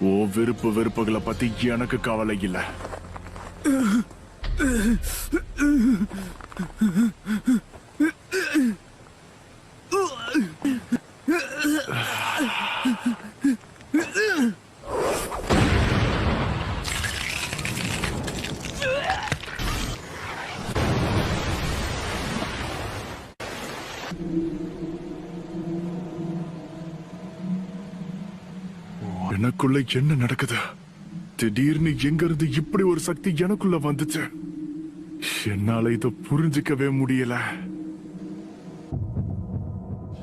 ஓ வெறுப்புகளை பத்தி எனக்கு கவலை இல்ல. எனக்குள்ள என்ன நடக்குது? திடீர்னு எங்க இருந்து இப்படி ஒரு சக்தி எனக்குள்ள வந்துச்சு. என்னால இத புரிஞ்சுக்கவே முடியல.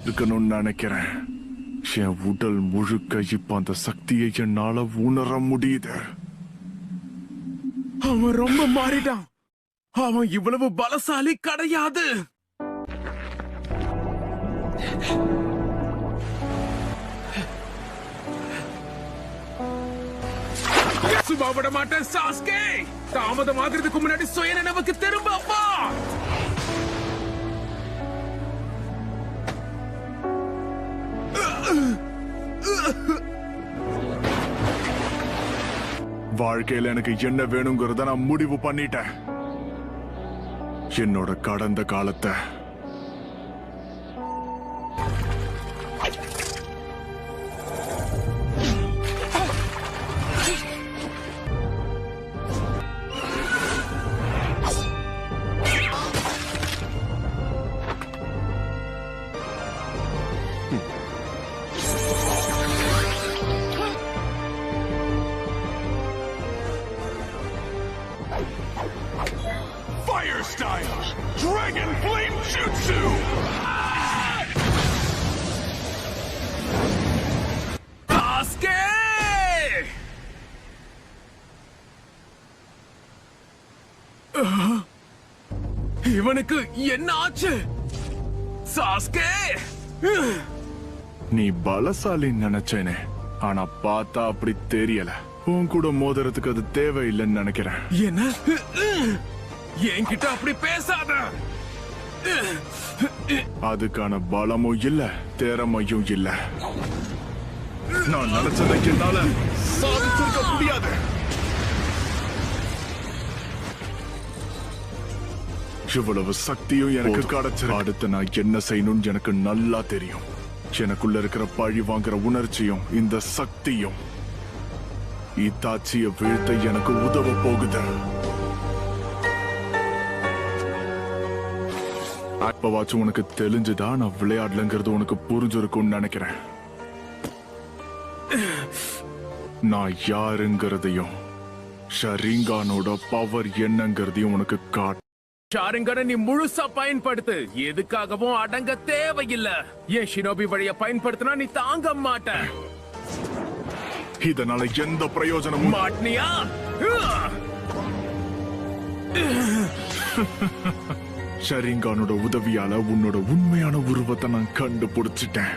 இருக்கணும்னு நினைக்கிறேன். என் உடல் முழுக்க இப்ப அந்த சக்தியை என்னால உணர முடியுது. அவன் ரொம்ப மாறிட்டான். அவன் இவ்வளவு பலசாலி கிடையாது. சும்மா விட மாட்டேன் சாஸ்கே. தாமதமாகிறதுக்கு முன்னாடி சுய நினைவுக்கு திரும்ப வா. வாழ்க்கையில எனக்கு என்ன வேணுங்கிறத நான் முடிவு பண்ணிட்டேன். என்னோட கடந்த காலத்தை Fire style! Dragon Flame Jutsu! Sasuke! இவனுக்கு என்ன ஆச்சு? சாஸ்கே! நீ பலசாலின்னு நினைச்சேனே, ஆனா பார்த்தா அப்படி தெரியல. உன் கூட மோதிரத்துக்கு அது தேவையில்லைன்னு நினைக்கிறேன். என்ன? என்கிட்ட அப்படி பேசாத. அதுக்கான பலமும் இல்ல, திறமையும் இல்ல. நான் நினைச்சதை என்னால சாதிச்சிருக்க முடியாது. இவ்வளவு சக்தியும் எனக்கு கிடைச்சு, அடுத்து நான் என்ன செய்யணும்னு எனக்கு நல்லா தெரியும். எனக்குள்ள இருக்கிற பழி வாங்குற உணர்ச்சியும் இந்த சக்தியும் இத்தாச்சிய வீழ்த்த எனக்கு உதவ போகுது. அப்பவாச்சும் உனக்கு தெரிஞ்சுதா நான் விளையாடலங்கிறது உனக்கு புரிஞ்சிருக்கும்னு நினைக்கிறேன். நான் யாருங்கிறதையும் ஷரிங்கானோட பவர் என்னங்கிறதையும் உனக்கு காட்டு. ஷாரிங்கனை நீ முழுசா பயன்படுத்து. எதுக்காகவும் அடங்க தேவையில்லை. என் ஷினோபி வழிய பயன்படுத்தினா நீ தாங்க மாட்ட. இதனால எந்த பிரயோஜனமும் மாட்னியா? ஷரிங்கானோட உதவியால உன்னோட உண்மையான உருவத்தை நான் கண்டுபிடிச்சிட்டேன்.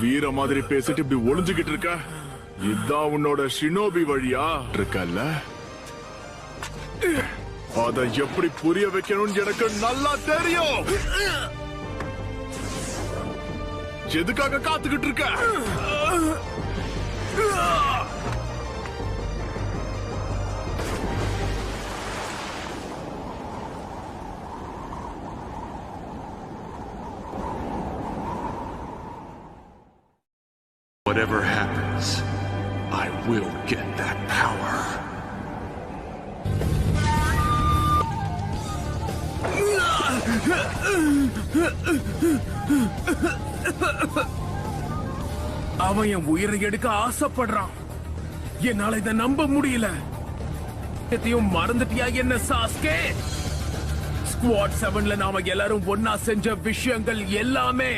வீர மாதிரி பேசிட்டு இப்படி ஒளிஞ்சுகிட்டு இருக்க. இதுதான் உன்னோட ஷினோபி வழியா இருக்கல்ல? அதை எப்படி புரிய வைக்கணும்னு எனக்கு நல்லா தெரியும். எதுக்காக காத்துக்கிட்டு இருக்க? Whatever happens, I will get that power. அவன் என் உயிரை எடுக்க ஆசைப்படுறான். என்னால இதை நம்ப முடியல. எதையும் மறந்துட்டியா என்ன சாஸ்கே? ஸ்குவாட் 7ல நாம எல்லாரும் ஒன்னா செஞ்ச விஷயங்கள் எல்லாமே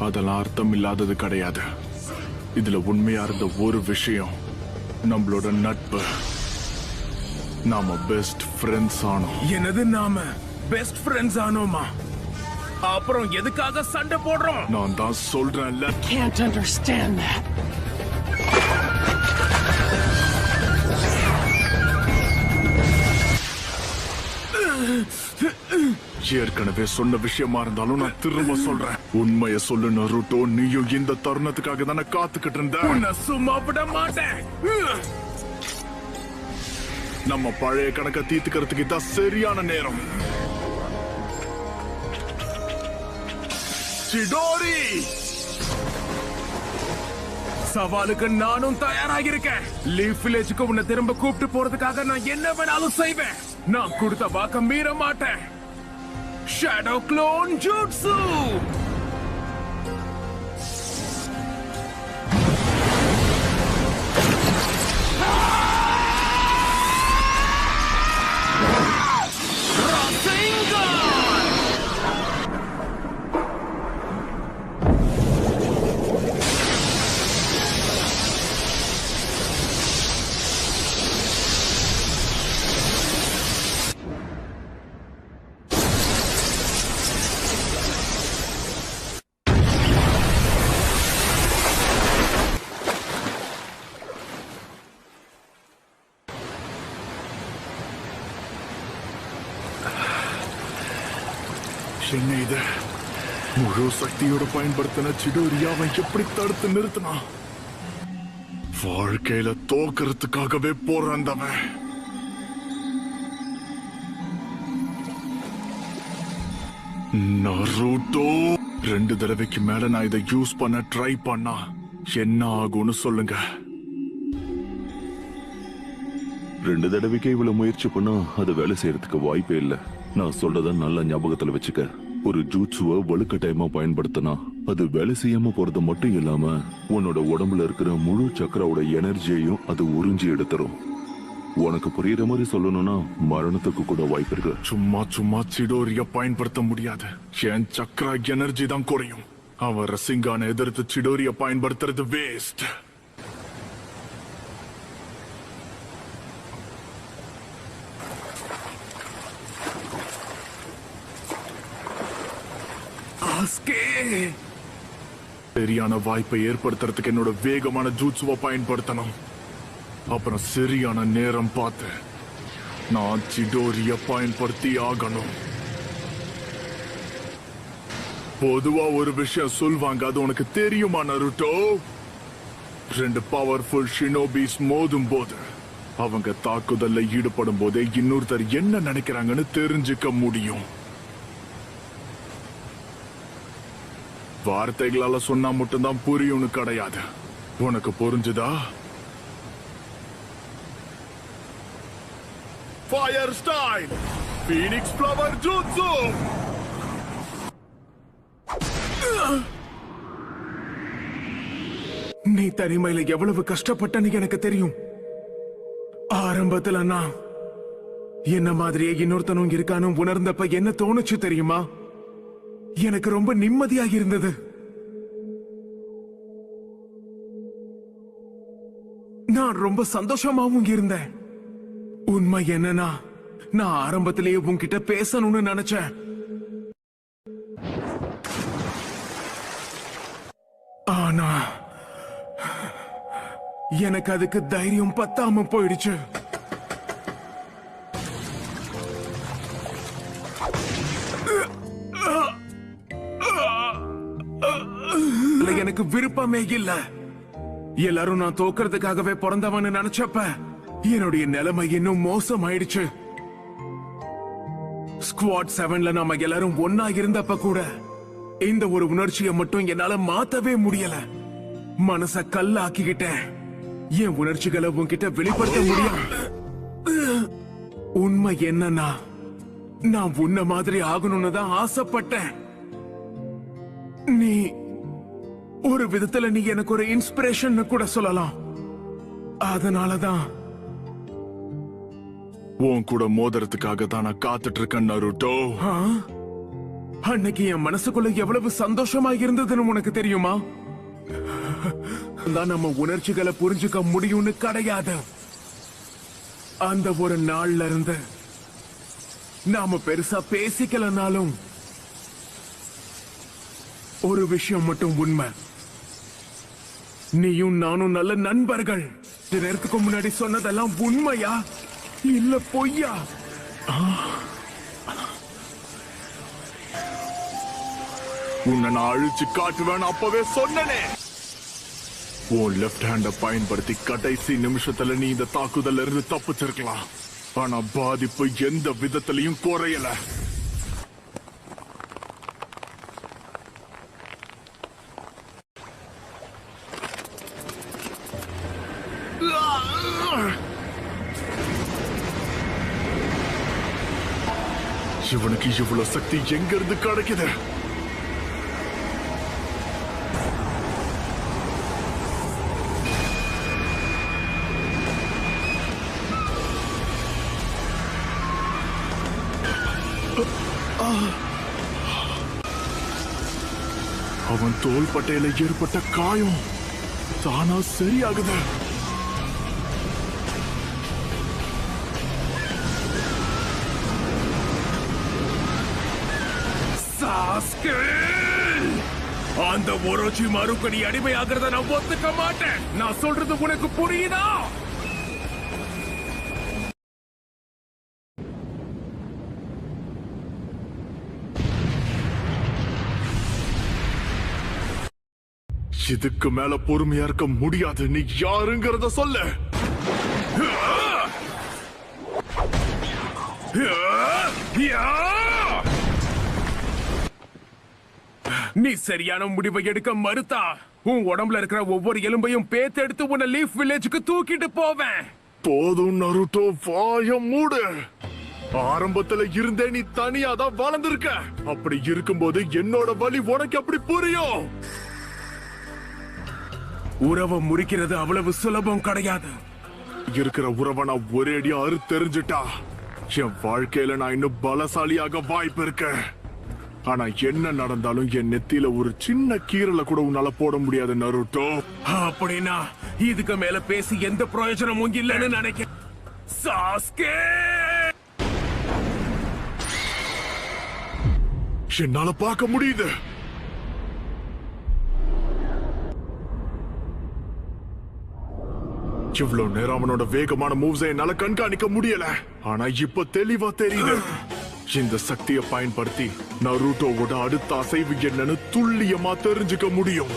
அதெல்லாம் அர்த்தம் இல்லாதது கிடையாது. இதுல உண்மையா இருந்த ஒரு விஷயம் நம்மளோட நட்பு. நாம பெஸ்ட் ஃப்ரெண்ட்ஸ் ஆனோம். எனது நாம பெஸ்ட் ஃப்ரெண்ட்ஸ் ஆனோமா? அப்புறம் எதுக்காக சண்டை போடுறோம்? நான் தான் சொல்றேன்ல. Can't understand that. ஏற்கனவே சொன்ன விஷயமா இருந்தாலும் நான் திரும்ப சொல்றேன். உண்மையை சொல்லு நருட்டோ, நீயும் இந்த தருணத்துக்காக தானே காத்துக்கிட்டு இருந்த. உன்னை சும்மா விட மாட்டேன். நம்ம பழைய கணக்க தீர்த்துக்கிறதுக்கு இதான் சரியான நேரம். சிடோரி, சவாலுக்கு நானும் தயாராக இருக்கேன். லீஃப் வில்லேஜுக்கு உன்னை திரும்ப கூப்பிட்டு போறதுக்காக நான் என்ன வேணாலும் செய்வேன். நான் கொடுத்த வாக்க மீற மாட்டேன். ஷேடோ க்ளோன் ஜூட்சு. என்ன இது? முழு சக்தியோட பயன்படுத்தின சிடோரியா அவன் எப்படி தடுத்து நிறுத்தினான்? வாழ்க்கையில தோக்கறதுக்காகவே போறாந்தவன். நருட்டோ, 2 தடவைக்கு மேல நான் இதை யூஸ் பண்ண ட்ரை பண்ணா என்ன ஆகும்னு சொல்லுங்க. 2 தடவைக்கே இவ்வளவு முயற்சி பண்ணா அது வேலை செய்யறதுக்கு வாய்ப்பே இல்ல. நான் சொல்றத நல்ல ஞாபகத்துல வச்சுக்க. ஒரு ஜூட்சுவ வலுக்கட்டாயமா பயன்படுத்தினா அது வேலை செய்யாம போறது மட்டும் இல்லாம உன்னோட உடம்புல இருக்கிற முழு சக்கராவோட எனர்ஜியையும் அது உறிஞ்சி எடுத்துரும். உனக்கு புரியுற மாதிரி சொல்லணும்னா மரணத்துக்கு கூட வாய்ப்பு இருக்கு. சும்மா சிடோரிய பயன்படுத்த முடியாது. என் சக்கரா எனர்ஜி தான் குறையும். அவன் ரசிங்கான எதிர்த்து சிடோரிய பயன்படுத்துறது வேஸ்ட். சரியான வாய்ப்பை ஏற்படுத்துறதுக்கு என்னோட வேகமான ஜூட்சுவை பயன்படுத்தணும். அப்புறம் சரியான நேரம் பார்த்து நான் சிடோரிய பயன்படுத்தி ஆகணும். பொதுவா ஒரு விஷயம் சொல்வாங்க, அது உனக்கு தெரியுமா நருட்டோ? 2 பவர்ஃபுல் ஷினோபிஸ் மோதும் போது அவங்க தாக்குதல்ல ஈடுபடும் போதே இன்னொருத்தர் என்ன நினைக்கிறாங்கன்னு தெரிஞ்சுக்க முடியும். வார்த்தைகளால சொன்னா மட்டும்தான் புரியும்னு கிடையாது. உனக்கு புரிஞ்சுதா? ஃபயர் ஸ்டைல் ஃபீனிக்ஸ் ஃப்ளவர் ஜூட்சு. நீ தனிமையில எவ்வளவு கஷ்டப்பட்டன்னு எனக்கு தெரியும். ஆரம்பத்துல நான் என்ன மாதிரியே இன்னொருத்தனும் இருக்கானு உணர்ந்தப்ப என்ன தோணுச்சு தெரியுமா? எனக்கு ரொம்ப நிம்மதியாக இருந்தது. நான் ரொம்ப சந்தோஷமாவும் இருந்தேன். உண்மை என்னன்னா, நான் ஆரம்பத்திலேயே உன்கிட்ட பேசணும்னு நினைச்சேன். ஆனா எனக்கு அதுக்கு தைரியம் பத்தாம போயிடுச்சு. எனக்கு விருப்பமே இல்ல. எல்லாரும் நான் தோக்கிறதுக்காகவே பிறந்தவன்னு நினைச்சப்ப என்னுடைய நிலைமை இன்னும் மோசமாயிடுச்சு. ஸ்குவாட் 7ல நாம எல்லாரும் ஒன்னா இருந்தப்ப கூட இந்த ஒரு உணர்ச்சியை மட்டும் என்னால மாத்தவே முடியல. மனச கல்லாக்கிக்கிட்டேன். என் உணர்ச்சிகளை உன்கிட்ட வெளிப்படுத்த முடியும். உண்மை என்னன்னா, நான் உன்ன மாதிரி ஆகணும்னு தான் ஆசைப்பட்டேன். நீ ஒரு விதத்துல நீ எனக்கு ஒரு இன்ஸ்பிரேஷன் கூட சொல்லலாம். அதனாலதான் உன் கூட மோதிரத்துக்காக தான் நான் காத்துட்டு இருக்கேன் நருட்டோ. அன்னைக்கு என் மனசுக்குள்ள எவ்வளவு சந்தோஷமா இருந்ததுன்னு உனக்கு தெரியுமா? தான் நம்ம உணர்ச்சிகளை புரிஞ்சுக்க முடியும்னு கிடையாது. அந்த ஒரு நாள்ல இருந்து நாம பெருசா பேசிக்கலனாலும் ஒரு விஷயம் மட்டும் உண்மை, நீயும் நானும் நல்ல நண்பர்கள். கொஞ்ச நேரத்துக்கு முன்னாடி சொன்னதெல்லாம் உண்மையா இல்ல பொய்யா? உன்னை நான் அழிச்சு காட்டுவேன் அப்பவே சொன்னனே. உன் லெஃப்ட் ஹேண்ட பயன்படுத்தி கடைசி நிமிஷத்துல நீ இந்த தாக்குதல்ல இருந்து தப்பிச்சிருக்கலாம். ஆனா பாதிப்பு எந்த விதத்திலையும் குறையல. இவனுக்கு இவ்வளவு சக்தி எங்க இருந்து கிடைக்குது? அவன் தோள் பட்டையில ஏற்பட்ட காயம் தானா சரியாகுது. சாஸ்கே, அந்த ஒரோச்சி மாருக்கு நீ அடிமையாகிறத நான் ஒத்துக்க மாட்டேன். நான் சொல்றது உனக்கு புரியுதா? இதுக்கு மேல பொறுமையா இருக்க முடியாது. நீ யாருங்கிறத சொல்லு. நீ சரியான முடிவை எடுக்க மறுத்தா உன் உடம்புல இருக்கிற ஒவ்வொரு எலும்பையும் பேத்து எடுத்து உன்னை லீஃப் வில்லேஜுக்கு தூக்கிட்டு போவேன். போதும் நருட்டோ, வாய மூடு. ஆரம்பத்துல இருந்தே நீ தனியா தான் வளர்ந்திருக்க. அப்படி இருக்கும்போது என்னோட வலி உனக்கு அப்படி புரியும்? உறவை முறிக்கிறது அவ்வளவு சுலபம் கிடையாது. இருக்கிற உறவை நான் ஒரே அடியா தெரிஞ்சுட்டா என் வாழ்க்கையில நான் இன்னும் பலசாலியாக வாய்ப்பு இருக்கு. ஆனா என்ன நடந்தாலும் என் நெத்தியில ஒரு சின்ன கீரலை கூட உன்னால போட முடியாது நருட்டோ. அப்படின்னா இதுக்கு மேல பேசி எந்த பிரயோஜனமும் இல்லைன்னு நினைக்கிறேன். சாஸ்கே, என்னால பார்க்க முடியுது. இவ்வளவு நேரம் அவனோட வேகமான மூவ்ஸை என்னால கண்காணிக்க முடியல. ஆனா இப்ப தெளிவா தெரியுது. இந்த சக்தியை பயன்படுத்தி நருட்டோவோட அடுத்த அசைவு என்னன்னு துல்லியமா தெரிஞ்சுக்க முடியும்.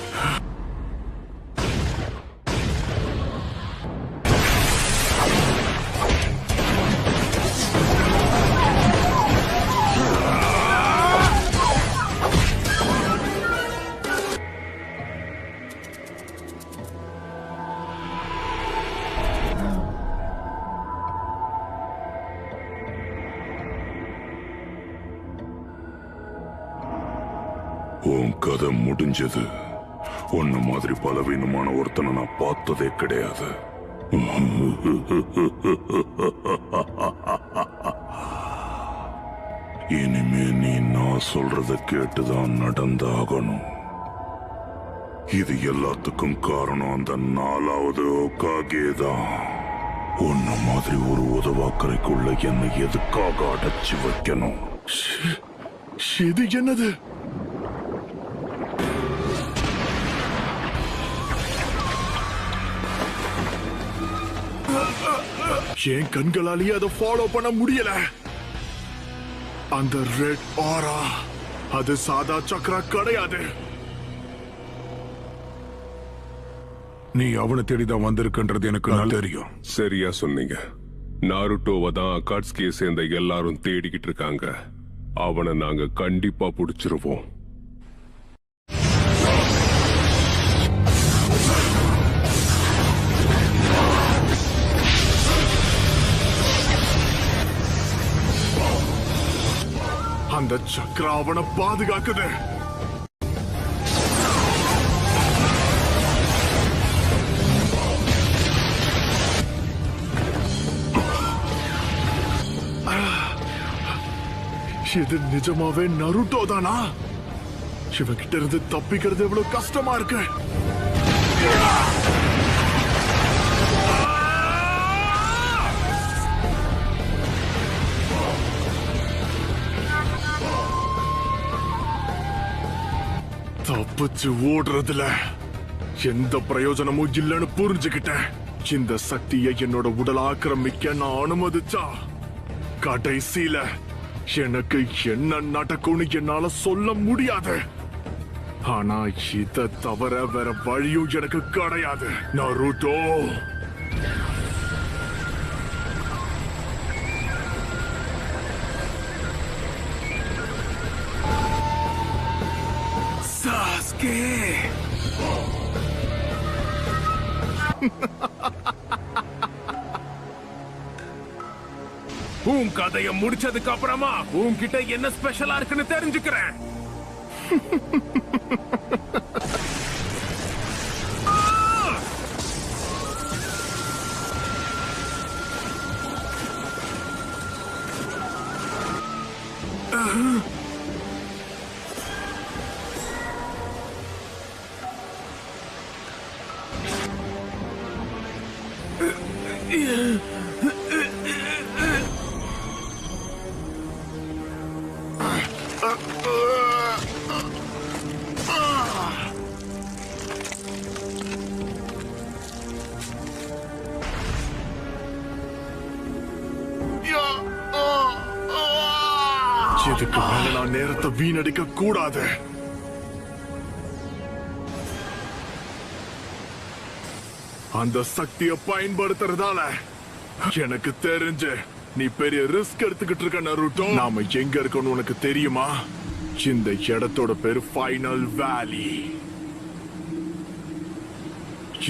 உன் கதை முடிஞ்சது. உன்ன மாதிரி பலவீனமான ஒருத்தனை நான் பார்த்ததே கிடையாது. இனிமே நீ நான் சொல்றத கேட்டுதான் நடந்தாகணும். இது எல்லாத்துக்கும் காரணம் அந்த 4வது ஹோகாகே தான். உன்ன மாதிரி ஒரு உதவாக்கரைக்குள்ள என்னை எதுக்காக அடைச்சு வைக்கணும்? இது என்னது? என் கண்களாலேயே அதை ஃபாலோ பண்ண முடியல. அந்த ரெட் ஆரா அது சாதா சக்கரா கிடையாது. நீ அவனை தேடிதான் வந்திருக்குன்றது எனக்கு நல்லா தெரியும். சரியா சொன்னீங்க. நாருட்டோவை தான் அகாட்ஸ்கியை சேர்ந்த எல்லாரும் தேடிக்கிட்டு இருக்காங்க. அவனை நாங்க கண்டிப்பா புடிச்சிருவோம். அந்த சக்கரா அவனை பாதுகாக்குது. இது நிஜமாவே நருட்டோ தானா? இவகிட்ட இருந்து தப்பிக்கிறது எவ்வளவு கஷ்டமா இருக்கு. தப்பிச்சு ஓடுறதுல எந்த பிரயோஜனமும் இல்லைன்னு புரிஞ்சுக்கிட்டேன். இந்த சக்தியை என்னோட உடல் ஆக்கிரமிக்க நான் அனுமதிச்சா கடைசியில எனக்கு என்ன நடக்கும்னு என்னால சொல்ல முடியாது. ஆனா இத தவிர வேற வழியும் எனக்கு கிடையாது. நருட்டோ, சாஸ்கே, உன் கதைய முடிச்சதுக்கு அப்புறமா உன்கிட்ட என்ன ஸ்பெஷலா இருக்குன்னு தெரிஞ்சுக்கிறேன். இதுக்கு மேல நான் நேரத்தை வீணடிக்க கூடாது. அந்த சக்தியை பயன்படுத்துறதால எனக்கு தெரிஞ்சு நீ பெரிய ரிஸ்க் எடுத்துக்கிட்டு இருக்க நருட்டோ. நாம எங்க இருக்கோம்னு உனக்கு தெரியுமா? இந்த இடத்தோட பேரு ஃபைனல் வேலி.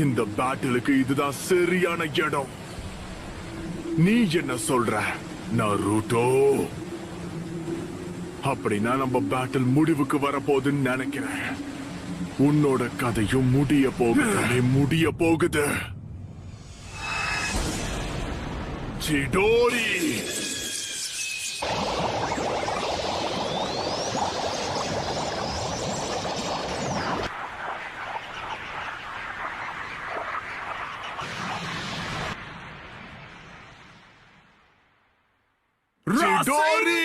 இந்த பேட்டிலுக்கு இதுதான் சரியான இடம். நீ என்ன சொல்ற நருட்டோ? அப்படின்னா நம்ம பேட்டில் முடிவுக்கு வரப்போகுதுன்னு நினைக்கிறேன். உன்னோட கதையும் முடிய போகுது. சிடோரி, சிடோரி,